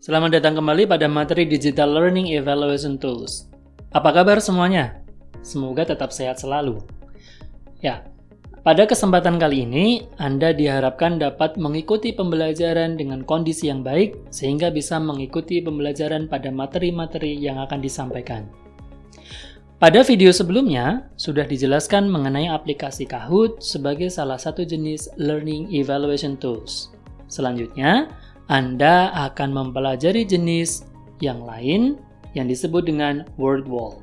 Selamat datang kembali pada materi Digital Learning Evaluation Tools. Apa kabar semuanya? Semoga tetap sehat selalu. Ya, pada kesempatan kali ini, Anda diharapkan dapat mengikuti pembelajaran dengan kondisi yang baik, sehingga bisa mengikuti pembelajaran pada materi-materi yang akan disampaikan. Pada video sebelumnya, sudah dijelaskan mengenai aplikasi Kahoot sebagai salah satu jenis Learning Evaluation Tools. Selanjutnya, Anda akan mempelajari jenis yang lain yang disebut dengan word wall.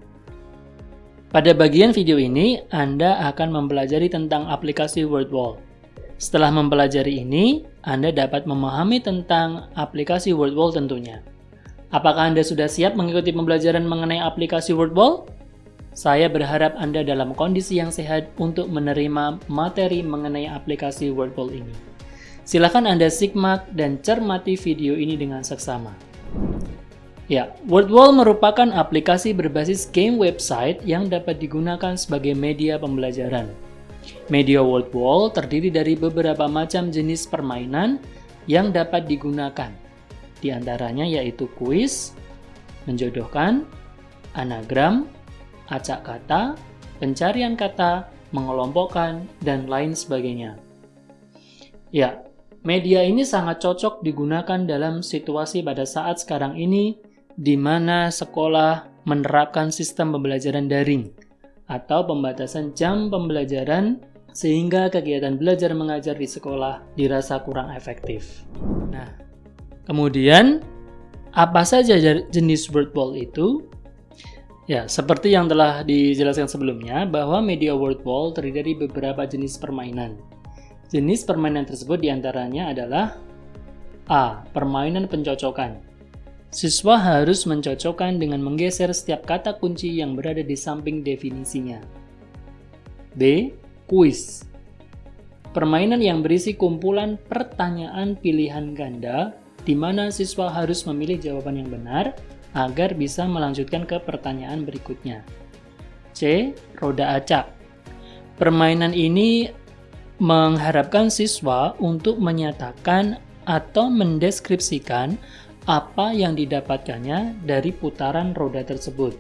Pada bagian video ini, Anda akan mempelajari tentang aplikasi word wall. Setelah mempelajari ini, Anda dapat memahami tentang aplikasi word wall tentunya. Apakah Anda sudah siap mengikuti pembelajaran mengenai aplikasi word wall? Saya berharap Anda dalam kondisi yang sehat untuk menerima materi mengenai aplikasi word wall ini. Silakan Anda simak dan cermati video ini dengan seksama. Ya, WordWall merupakan aplikasi berbasis game website yang dapat digunakan sebagai media pembelajaran. Media WordWall terdiri dari beberapa macam jenis permainan yang dapat digunakan. Di antaranya yaitu kuis, menjodohkan, anagram, acak kata, pencarian kata, mengelompokkan, dan lain sebagainya. Ya, media ini sangat cocok digunakan dalam situasi pada saat sekarang ini di mana sekolah menerapkan sistem pembelajaran daring atau pembatasan jam pembelajaran sehingga kegiatan belajar mengajar di sekolah dirasa kurang efektif. Nah, kemudian apa saja jenis word wall itu? Ya, seperti yang telah dijelaskan sebelumnya bahwa media word wall terdiri dari beberapa jenis permainan. Jenis permainan tersebut diantaranya adalah A. Permainan pencocokan. Siswa harus mencocokkan dengan menggeser setiap kata kunci yang berada di samping definisinya. B. Kuis. Permainan yang berisi kumpulan pertanyaan pilihan ganda di mana siswa harus memilih jawaban yang benar agar bisa melanjutkan ke pertanyaan berikutnya. C. Roda acak. Permainan ini mengharapkan siswa untuk menyatakan atau mendeskripsikan apa yang didapatkannya dari putaran roda tersebut.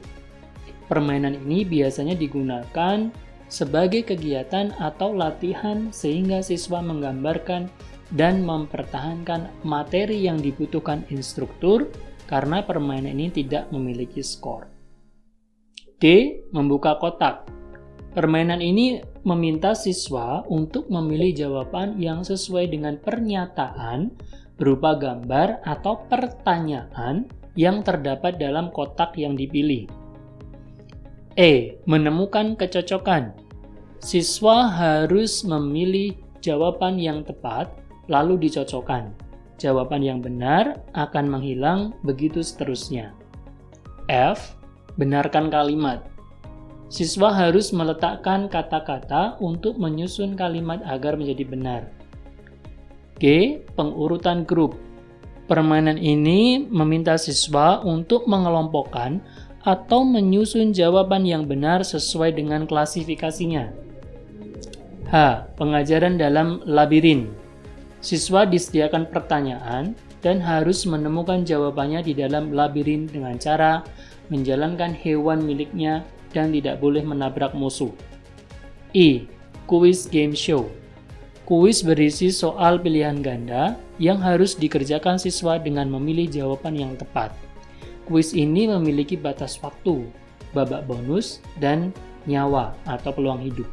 Permainan ini biasanya digunakan sebagai kegiatan atau latihan sehingga siswa menggambarkan dan mempertahankan materi yang dibutuhkan instruktur karena permainan ini tidak memiliki skor. D. Membuka kotak. Permainan ini meminta siswa untuk memilih jawaban yang sesuai dengan pernyataan berupa gambar atau pertanyaan yang terdapat dalam kotak yang dipilih. E. Menemukan kecocokan. Siswa harus memilih jawaban yang tepat lalu dicocokkan. Jawaban yang benar akan menghilang, begitu seterusnya. F. Benarkan kalimat. Siswa harus meletakkan kata-kata untuk menyusun kalimat agar menjadi benar. G. Pengurutan grup. Permainan ini meminta siswa untuk mengelompokkan atau menyusun jawaban yang benar sesuai dengan klasifikasinya. H. Pengajaran dalam labirin. Siswa disediakan pertanyaan dan harus menemukan jawabannya di dalam labirin dengan cara menjalankan hewan miliknya dan tidak boleh menabrak musuh. I. Quiz game show. Kuis berisi soal pilihan ganda yang harus dikerjakan siswa dengan memilih jawaban yang tepat. Kuis ini memiliki batas waktu, babak bonus, dan nyawa atau peluang hidup.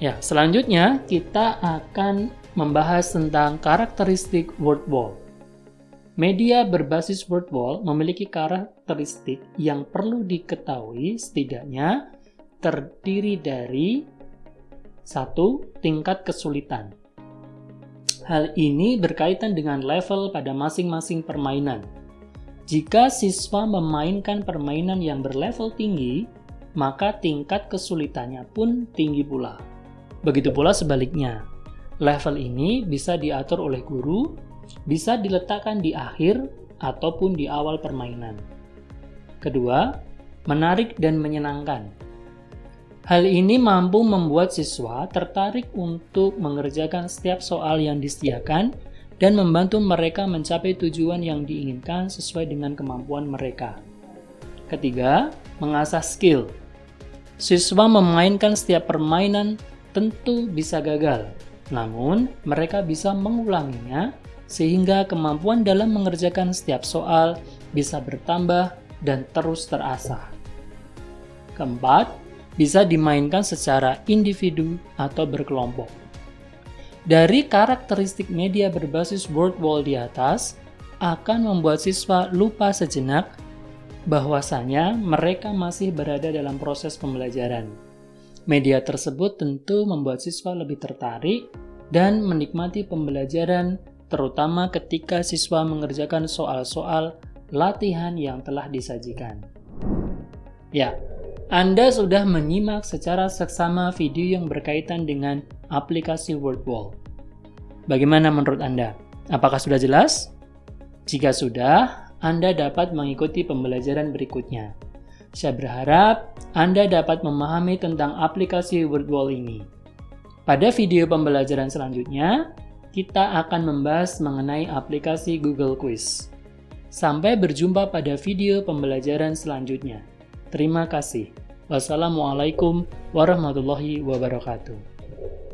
Ya, selanjutnya kita akan membahas tentang karakteristik word wall. Media berbasis word wall memiliki karakteristik yang perlu diketahui, setidaknya terdiri dari 1. Tingkat kesulitan. Hal ini berkaitan dengan level pada masing-masing permainan. Jika siswa memainkan permainan yang berlevel tinggi, maka tingkat kesulitannya pun tinggi pula. Begitu pula sebaliknya. Level ini bisa diatur oleh guru, bisa diletakkan di akhir ataupun di awal permainan. Kedua, menarik dan menyenangkan. Hal ini mampu membuat siswa tertarik untuk mengerjakan setiap soal yang disediakan dan membantu mereka mencapai tujuan yang diinginkan sesuai dengan kemampuan mereka. Ketiga, mengasah skill. Siswa memainkan setiap permainan tentu bisa gagal, namun mereka bisa mengulanginya sehingga kemampuan dalam mengerjakan setiap soal bisa bertambah dan terus terasah. Keempat, bisa dimainkan secara individu atau berkelompok. Dari karakteristik media berbasis word wall di atas, akan membuat siswa lupa sejenak bahwasanya mereka masih berada dalam proses pembelajaran. Media tersebut tentu membuat siswa lebih tertarik dan menikmati pembelajaran, terutama ketika siswa mengerjakan soal-soal latihan yang telah disajikan. Ya, Anda sudah menyimak secara seksama video yang berkaitan dengan aplikasi WordWall. Bagaimana menurut Anda? Apakah sudah jelas? Jika sudah, Anda dapat mengikuti pembelajaran berikutnya. Saya berharap Anda dapat memahami tentang aplikasi WordWall ini. Pada video pembelajaran selanjutnya, kita akan membahas mengenai aplikasi Google Quiz. Sampai berjumpa pada video pembelajaran selanjutnya. Terima kasih. Wassalamualaikum warahmatullahi wabarakatuh.